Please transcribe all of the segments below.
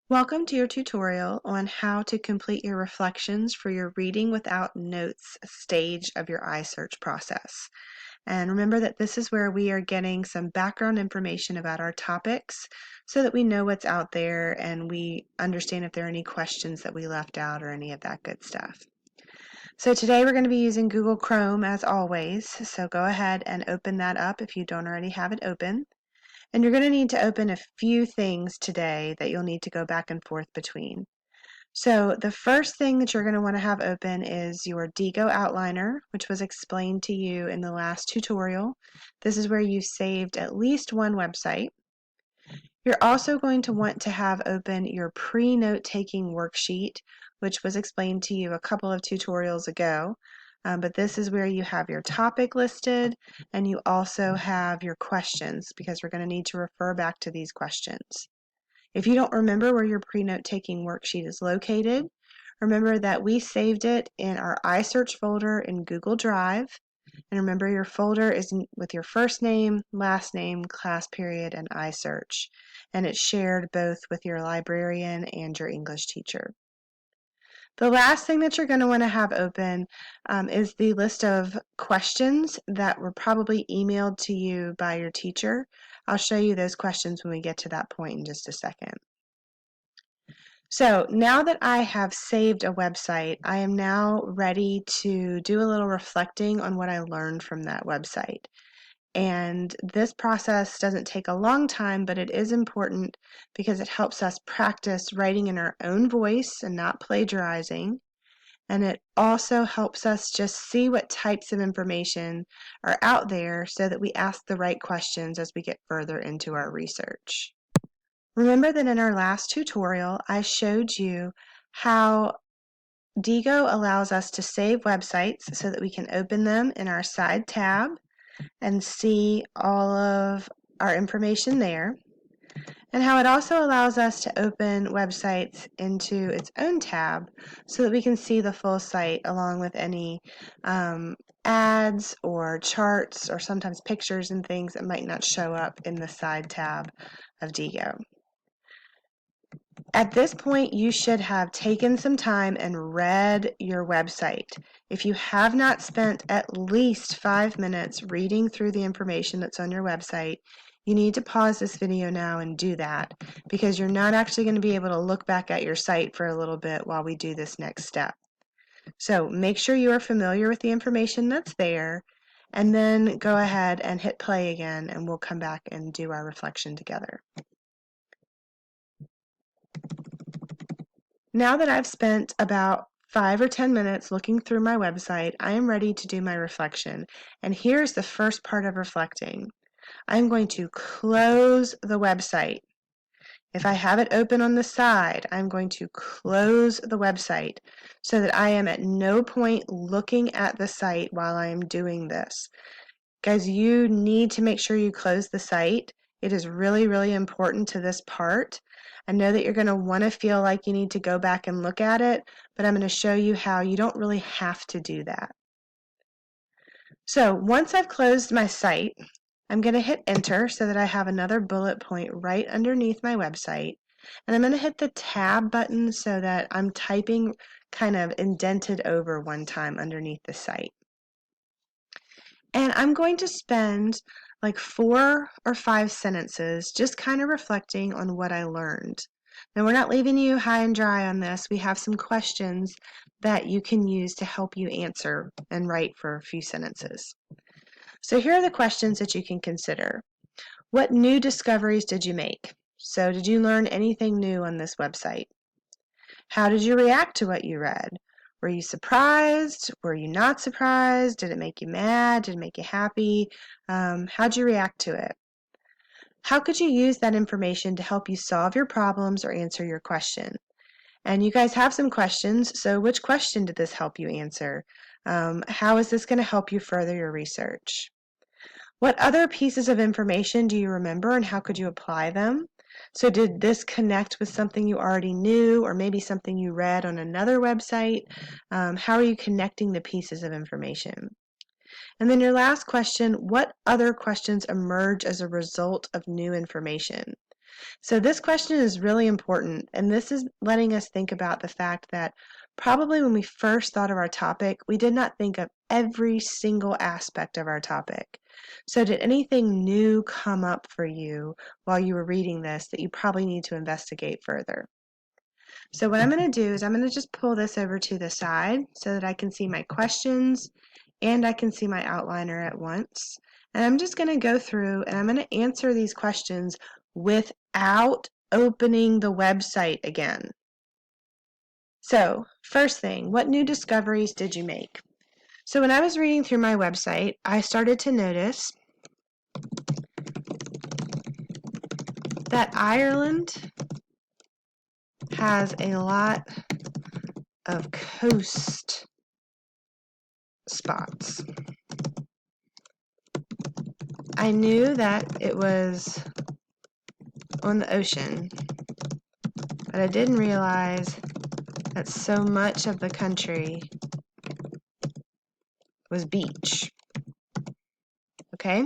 Welcome to your tutorial on how to complete your reflections for your Reading Without Notes stage of your iSearch process. And remember that this is where we are getting some background information about our topics so that we know what's out there and we understand if there are any questions that we left out or any of that good stuff. So today we're going to be using Google Chrome as always, so go ahead and open that up if you don't already have it open. And you're going to need to open a few things today that you'll need to go back and forth between. So the first thing that you're going to want to have open is your Diigo outliner, which was explained to you in the last tutorial. This is where you saved at least one website. You're also going to want to have open your pre-note taking worksheet, which was explained to you a couple of tutorials ago. But this is where you have your topic listed and you also have your questions because we're going to need to refer back to these questions. If you don't remember where your pre-note taking worksheet is located, remember that we saved it in our iSearch folder in Google Drive. And remember your folder is with your first name, last name, class period, and iSearch. And it's shared both with your librarian and your English teacher. The last thing that you're going to want to have open is the list of questions that were probably emailed to you by your teacher. I'll show you those questions when we get to that point in just a second. So now that I have saved a website, I am now ready to do a little reflecting on what I learned from that website. And this process doesn't take a long time, but it is important because it helps us practice writing in our own voice and not plagiarizing. And it also helps us just see what types of information are out there so that we ask the right questions as we get further into our research. Remember that in our last tutorial, I showed you how Diigo allows us to save websites so that we can open them in our side tab and see all of our information there, and how it also allows us to open websites into its own tab so that we can see the full site along with any ads or charts or sometimes pictures and things that might not show up in the side tab of Diigo. At this point, you should have taken some time and read your website. If you have not spent at least 5 minutes reading through the information that's on your website, you need to pause this video now and do that because you're not actually going to be able to look back at your site for a little bit while we do this next step. So make sure you are familiar with the information that's there and then go ahead and hit play again and we'll come back and do our reflection together. Now that I've spent about 5 or 10 minutes looking through my website, I am ready to do my reflection. And here's the first part of reflecting. I'm going to close the website. If I have it open on the side, I'm going to close the website so that I am at no point looking at the site while I am doing this. Guys, you need to make sure you close the site. It is really, really important to this part. I know that you're going to want to feel like you need to go back and look at it, but I'm going to show you how you don't really have to do that. So once I've closed my site, I'm going to hit enter so that I have another bullet point right underneath my website. And I'm going to hit the tab button so that I'm typing kind of indented over one time underneath the site. And I'm going to spend like 4 or 5 sentences just kind of reflecting on what I learned. Now, we're not leaving you high and dry on this. We have some questions that you can use to help you answer and write for a few sentences. So here are the questions that you can consider. What new discoveries did you make? So did you learn anything new on this website? How did you react to what you read? Were you surprised? Were you not surprised? Did it make you mad? Did it make you happy? How'd you react to it? How could you use that information to help you solve your problems or answer your question? And you guys have some questions, so which question did this help you answer? How is this going to help you further your research? What other pieces of information do you remember and how could you apply them? So did this connect with something you already knew or maybe something you read on another website? How are you connecting the pieces of information? And then your last question, what other questions emerge as a result of new information? So this question is really important, and this is letting us think about the fact that probably when we first thought of our topic, we did not think of every single aspect of our topic. So did anything new come up for you while you were reading this that you probably need to investigate further? So what I'm going to do is I'm going to just pull this over to the side so that I can see my questions and I can see my outliner at once. And I'm just going to go through and I'm going to answer these questions without opening the website again. So, first thing, what new discoveries did you make? So when I was reading through my website, I started to notice that Ireland has a lot of coast spots. I knew that it was on the ocean, but I didn't realize that so much of the country was beach. Okay?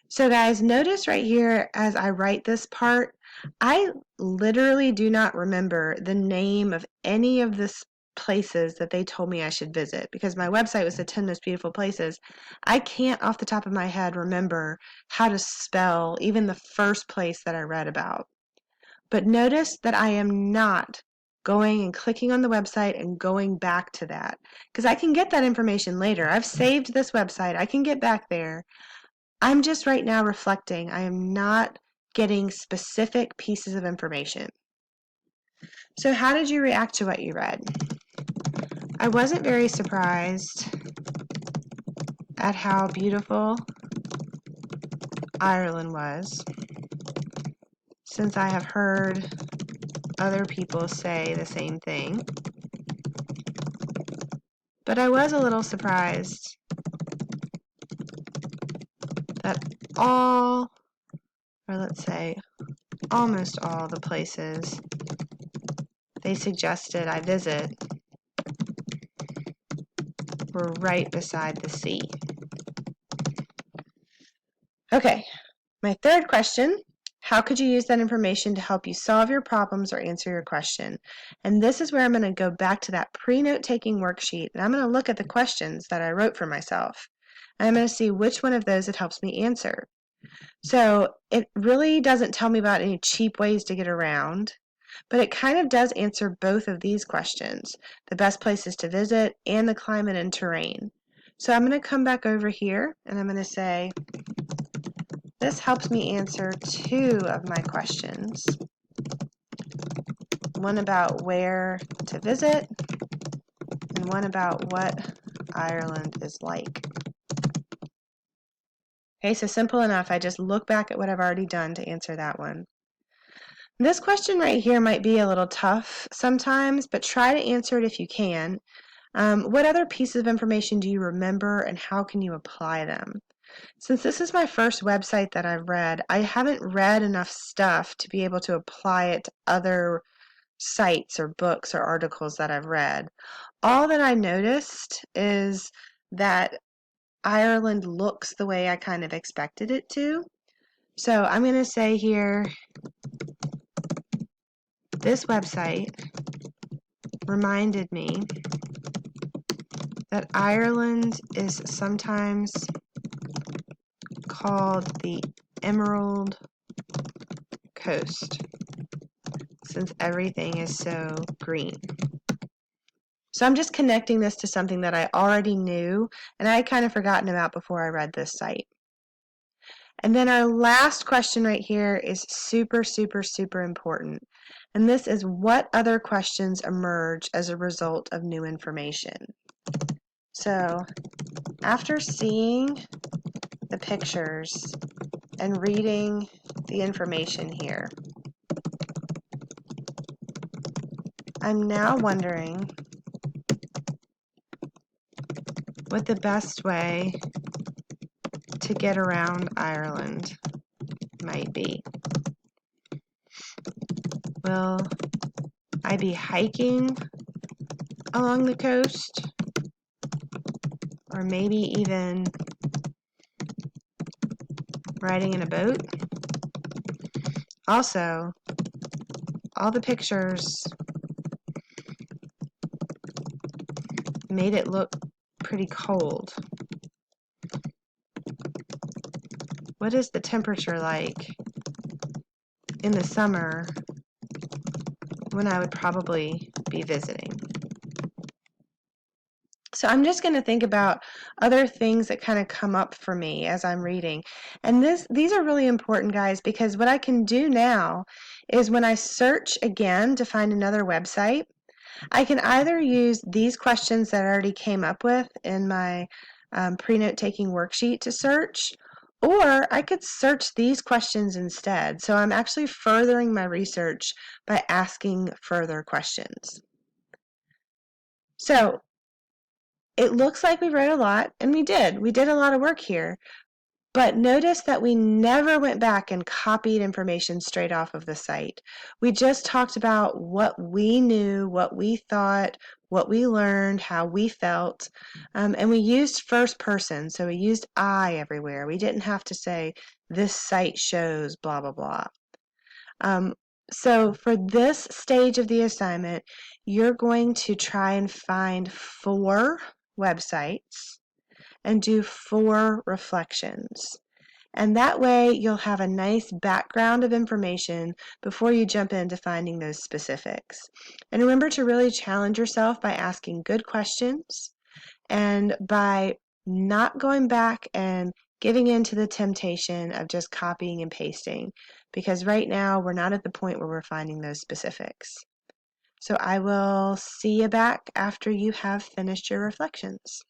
So guys, notice right here as I write this part, I literally do not remember the name of any of the places that they told me I should visit because my website was the 10 Most Beautiful Places. I can't off the top of my head remember how to spell even the first place that I read about. But notice that I am not going and clicking on the website and going back to that because I can get that information later. I've saved this website. I can get back there. I'm just right now reflecting. I am not getting specific pieces of information. So how did you react to what you read? I wasn't very surprised at how beautiful Ireland was, since I have heard other people say the same thing. But I was a little surprised that all, or let's say almost all the places they suggested I visit were right beside the sea. Okay, my third question, how could you use that information to help you solve your problems or answer your question? And this is where I'm going to go back to that pre-note taking worksheet and I'm going to look at the questions that I wrote for myself. And I'm going to see which one of those it helps me answer. So it really doesn't tell me about any cheap ways to get around, but it kind of does answer both of these questions, the best places to visit and the climate and terrain. So I'm going to come back over here and I'm going to say, this helps me answer two of my questions. One about where to visit and one about what Ireland is like. Okay, so simple enough. I just look back at what I've already done to answer that one. This question right here might be a little tough sometimes, but try to answer it if you can. What other pieces of information do you remember and how can you apply them? Since this is my first website that I've read, I haven't read enough stuff to be able to apply it to other sites or books or articles that I've read. All that I noticed is that Ireland looks the way I kind of expected it to. So I'm going to say here, this website reminded me that Ireland is sometimes called the Emerald Coast, since everything is so green. So I'm just connecting this to something that I already knew and I had kind of forgotten about before I read this site. And then our last question right here is super, super, super important. And this is, what other questions emerge as a result of new information? So after seeing the pictures and reading the information here, I'm now wondering what the best way to get around Ireland might be. Will I be hiking along the coast? Or maybe even riding in a boat? Also, all the pictures made it look pretty cold. What is the temperature like in the summer when I would probably be visiting? So I'm just going to think about other things that kind of come up for me as I'm reading. And these are really important, guys, because what I can do now is when I search again to find another website, I can either use these questions that I already came up with in my pre-note taking worksheet to search, or I could search these questions instead. So I'm actually furthering my research by asking further questions. So it looks like we read a lot, and we did. We did a lot of work here. But notice that we never went back and copied information straight off of the site. We just talked about what we knew, what we thought, what we learned, how we felt, and we used first person, so we used I everywhere. We didn't have to say, this site shows blah, blah, blah. So for this stage of the assignment, you're going to try and find 4 websites and do 4 reflections. And that way you'll have a nice background of information before you jump into finding those specifics. And remember to really challenge yourself by asking good questions and by not going back and giving in to the temptation of just copying and pasting, because right now we're not at the point where we're finding those specifics. So I will see you back after you have finished your reflections.